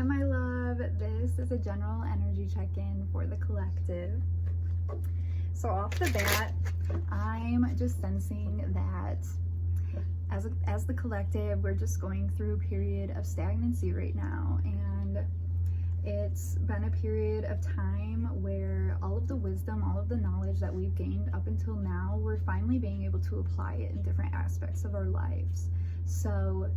my love. This is a general energy check-in for the collective. So off the bat, I'm just sensing that as the collective, we're just going through a period of stagnancy right now, and it's been a period of time where all of the wisdom, all of the knowledge that we've gained up until now, we're finally being able to apply it in different aspects of our lives. So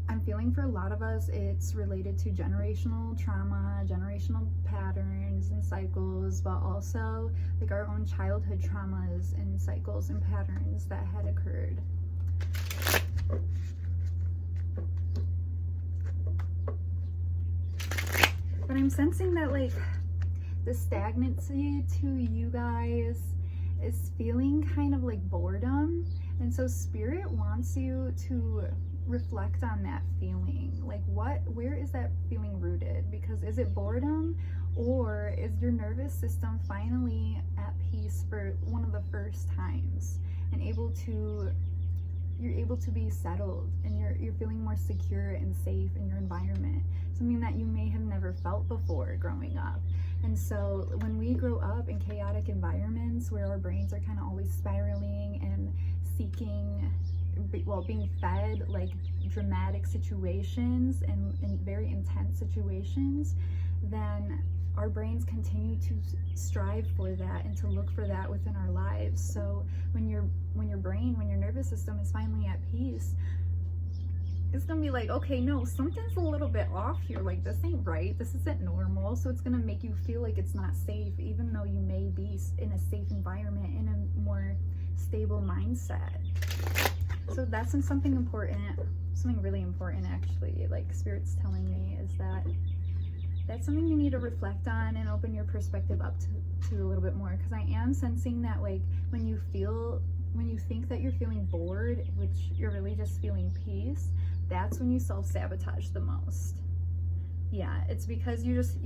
I'm feeling for a lot of us, it's related to generational trauma, generational patterns and cycles, but also like our own childhood traumas and cycles and patterns that had occurred. But I'm sensing that like the stagnancy to you guys is feeling kind of like boredom, and so spirit wants you to reflect on that feeling. Like where is that feeling rooted? Because is it boredom, or is your nervous system finally at peace for one of the first times and you're able to be settled, and you're feeling more secure and safe in your environment, something that you may have never felt before growing up. And so when we grow up in chaotic environments where our brains are kind of always spiraling and seeking, well, being fed like dramatic situations and very intense situations, then our brains continue to strive for that and to look for that within our lives. So when your nervous system is finally at peace, it's gonna be like, okay, no, something's a little bit off here. Like, this ain't right. This isn't normal. So it's gonna make you feel like it's not safe, even though you may be in a safe environment, in a more stable mindset. So that's something important, something really important actually, like Spirit's telling me, is that that's something you need to reflect on and open your perspective up to a little bit more. Because I am sensing that like when you think that you're feeling bored, which you're really just feeling peace, that's when you self-sabotage the most. Yeah, it's because there's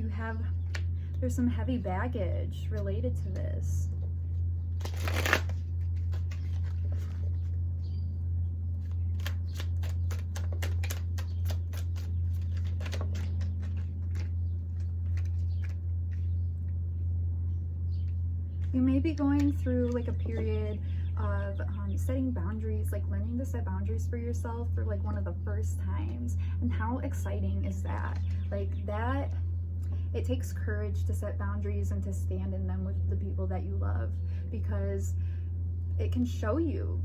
some heavy baggage related to this. You may be going through like a period of setting boundaries, like learning to set boundaries for yourself for like one of the first times. And how exciting is that? Like that, it takes courage to set boundaries and to stand in them with the people that you love, because it can show you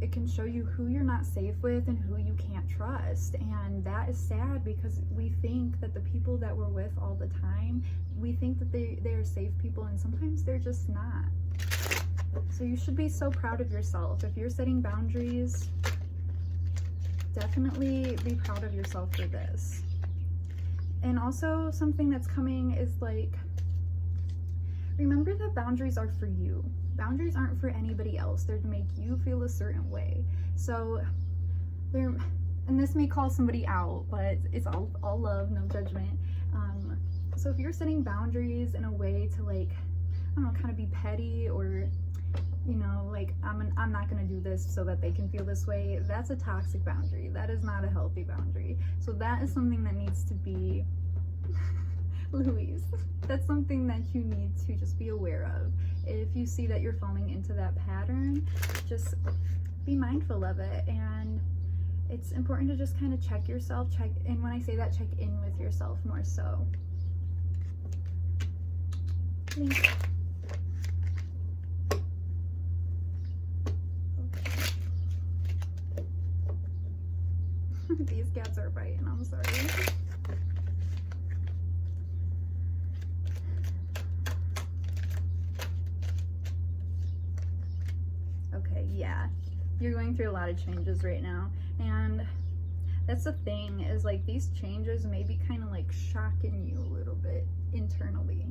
who you're not safe with and who you can't trust. And that is sad, because we think that the people that we're with all the time, we think that they're safe people, and sometimes they're just not. So you should be so proud of yourself. If you're setting boundaries, definitely be proud of yourself for this. And also something that's coming is like, remember that boundaries are for you. Boundaries aren't for anybody else. They're to make you feel a certain way. So and this may call somebody out, but it's all love, no judgment. So if you're setting boundaries in a way to like, I don't know, kind of be petty, or you know, like I'm not gonna do this so that they can feel this way, that's a toxic boundary. That is not a healthy boundary. So that is something that needs to be Louise, that's something that you need to just be aware of. If you see that you're falling into that pattern, just be mindful of it. And it's important to just kind of check yourself, and when I say that, check in with yourself more so. Thanks. These cats are biting, I'm sorry. Okay, yeah, you're going through a lot of changes right now, and that's the thing, is like these changes may be kind of like shocking you a little bit internally.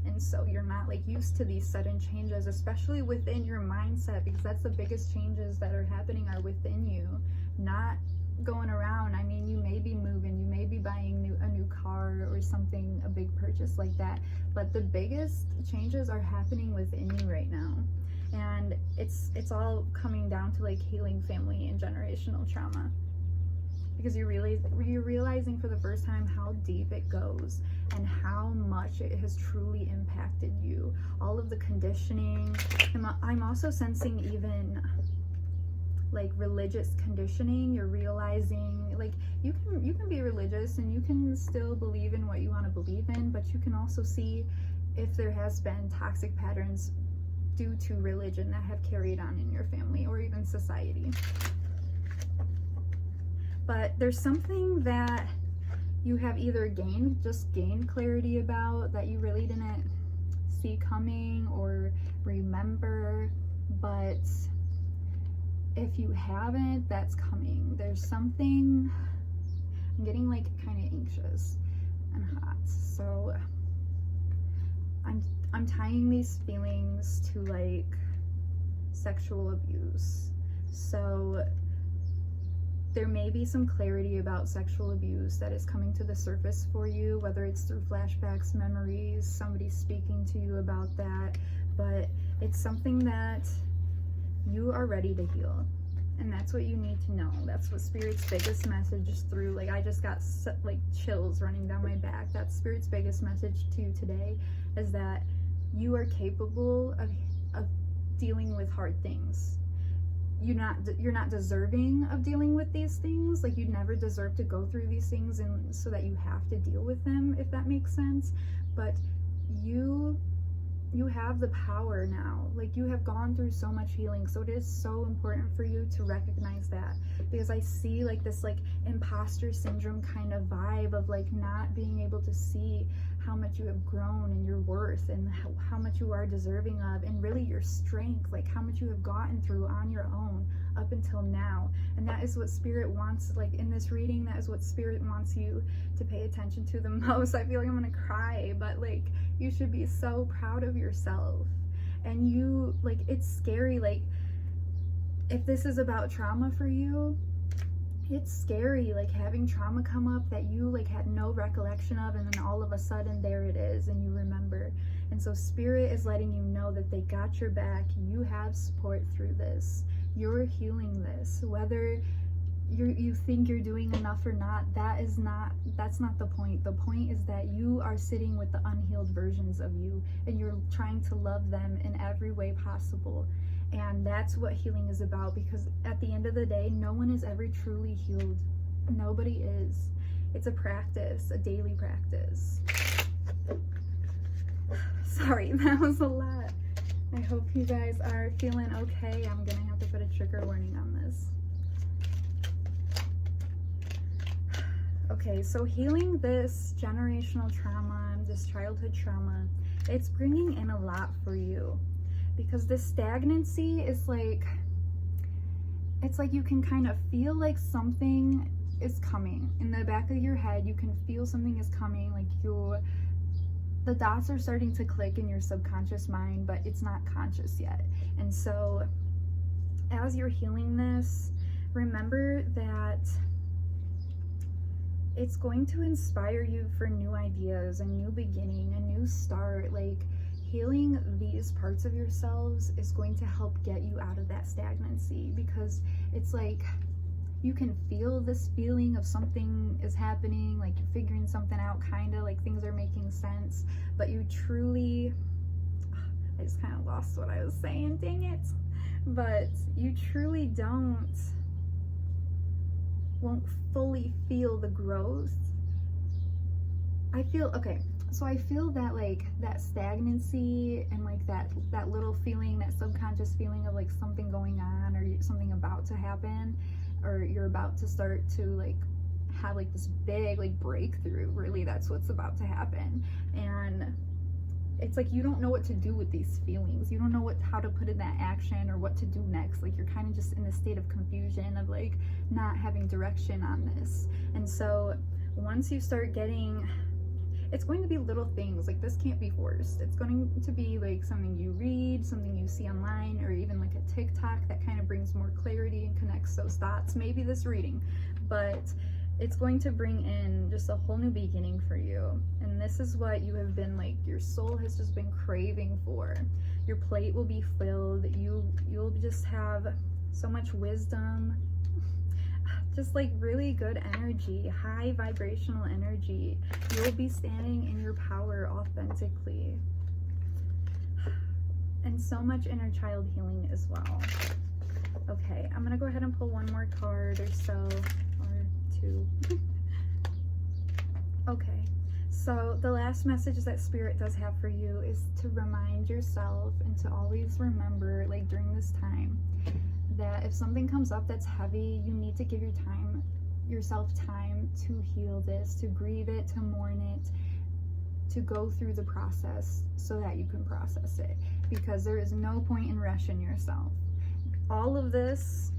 And so you're not like used to these sudden changes, especially within your mindset, because that's the biggest changes that are happening are within you, not going around. I mean, you may be moving, you may be buying a new car or something, a big purchase like that, but the biggest changes are happening within you right now. And it's all coming down to like healing family and generational trauma. because you're realizing for the first time how deep it goes and how much it has truly impacted you. All of the conditioning. I'm also sensing even like religious conditioning. You're realizing like you can be religious and you can still believe in what you want to believe in, but you can also see if there has been toxic patterns due to religion that have carried on in your family or even society. But there's something that you have either gained clarity about that you really didn't see coming or remember, but if you haven't, that's coming. There's something, I'm getting like kind of anxious and hot, so I'm tying these feelings to like sexual abuse. So there may be some clarity about sexual abuse that is coming to the surface for you, whether it's through flashbacks, memories, somebody speaking to you about that, but it's something that you are ready to heal. And that's what you need to know. That's what Spirit's biggest message is through. Like, I just got like chills running down my back. That's Spirit's biggest message to you today, is that you are capable of dealing with hard things. You're not deserving of dealing with these things. Like, you'd never deserve to go through these things and so that you have to deal with them, if that makes sense. But you have the power now. Like, you have gone through so much healing, so it is so important for you to recognize that, because I see like this like imposter syndrome kind of vibe of like not being able to see how much you have grown and your worth and how much you are deserving of, and really your strength, like how much you have gotten through on your own up until now. And that is what Spirit wants, like in this reading, that is what Spirit wants you to pay attention to the most. I feel like I'm gonna cry, but like you should be so proud of yourself. And you, like, it's scary, like if this is about trauma for you, it's scary, like having trauma come up that you like had no recollection of, and then all of a sudden there it is and you remember. And so Spirit is letting you know that they got your back. You have support through this. You're healing this. Whether you think you're doing enough or not, that's not the point. The point is that you are sitting with the unhealed versions of you, and you're trying to love them in every way possible. And that's what healing is about, because at the end of the day, no one is ever truly healed. Nobody is. It's a practice, a daily practice. Sorry, that was a lot. I hope you guys are feeling okay. I'm gonna have to put a trigger warning on this. Okay, so healing this generational trauma, this childhood trauma, it's bringing in a lot for you. Because this stagnancy is like, it's like you can kind of feel like something is coming. In the back of your head, you can feel something is coming, like the dots are starting to click in your subconscious mind, but it's not conscious yet. And so as you're healing this, remember that it's going to inspire you for new ideas, a new beginning, a new start. Like, healing these parts of yourselves is going to help get you out of that stagnancy, because it's like you can feel this feeling of something is happening, like you're figuring something out, kind of like things are making sense, but you truly, I just kind of lost what I was saying, dang it, but you truly won't fully feel the growth. I feel that like that stagnancy and like that little feeling, that subconscious feeling of like something going on or something about to happen, or you're about to start to like have like this big like breakthrough. Really, that's what's about to happen. And it's like you don't know what to do with these feelings. You don't know how to put in that action or what to do next. Like, you're kind of just in a state of confusion of like not having direction on this. And so once you start getting, it's going to be little things, like this can't be forced. It's going to be like something you read, something you see online, or even like a TikTok that kind of brings more clarity and connects those thoughts. Maybe this reading, but it's going to bring in just a whole new beginning for you. And this is what you have been, like, your soul has just been craving for. Your plate will be filled. You'll just have so much wisdom. just like really good energy, high vibrational energy. You'll be standing in your power authentically. And so much inner child healing as well. Okay, I'm gonna go ahead and pull one more card or so, or two. Okay, so the last message that Spirit does have for you is to remind yourself and to always remember, like during this time, that if something comes up that's heavy, you need to give yourself time to heal this, to grieve it, to mourn it, to go through the process so that you can process it, because there is no point in rushing yourself. All of this,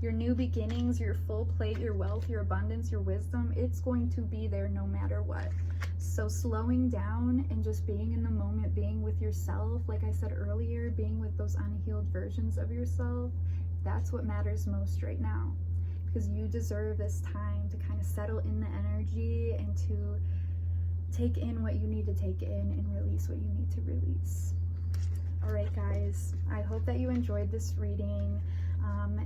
your new beginnings, your full plate, your wealth, your abundance, your wisdom, it's going to be there no matter what. So slowing down and just being in the moment, being with yourself, like I said earlier, being with those unhealed versions of yourself, that's what matters most right now, because you deserve this time to kind of settle in the energy and to take in what you need to take in and release what you need to release. All right, guys, I hope that you enjoyed this reading.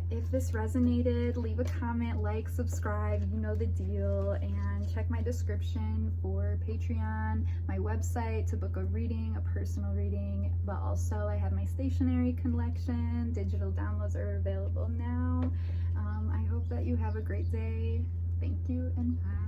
If this resonated, leave a comment, like, subscribe, you know the deal, and check my description for Patreon, my website to book a reading, a personal reading, but also I have my stationery collection. Digital downloads are available now. I hope that you have a great day. Thank you and bye.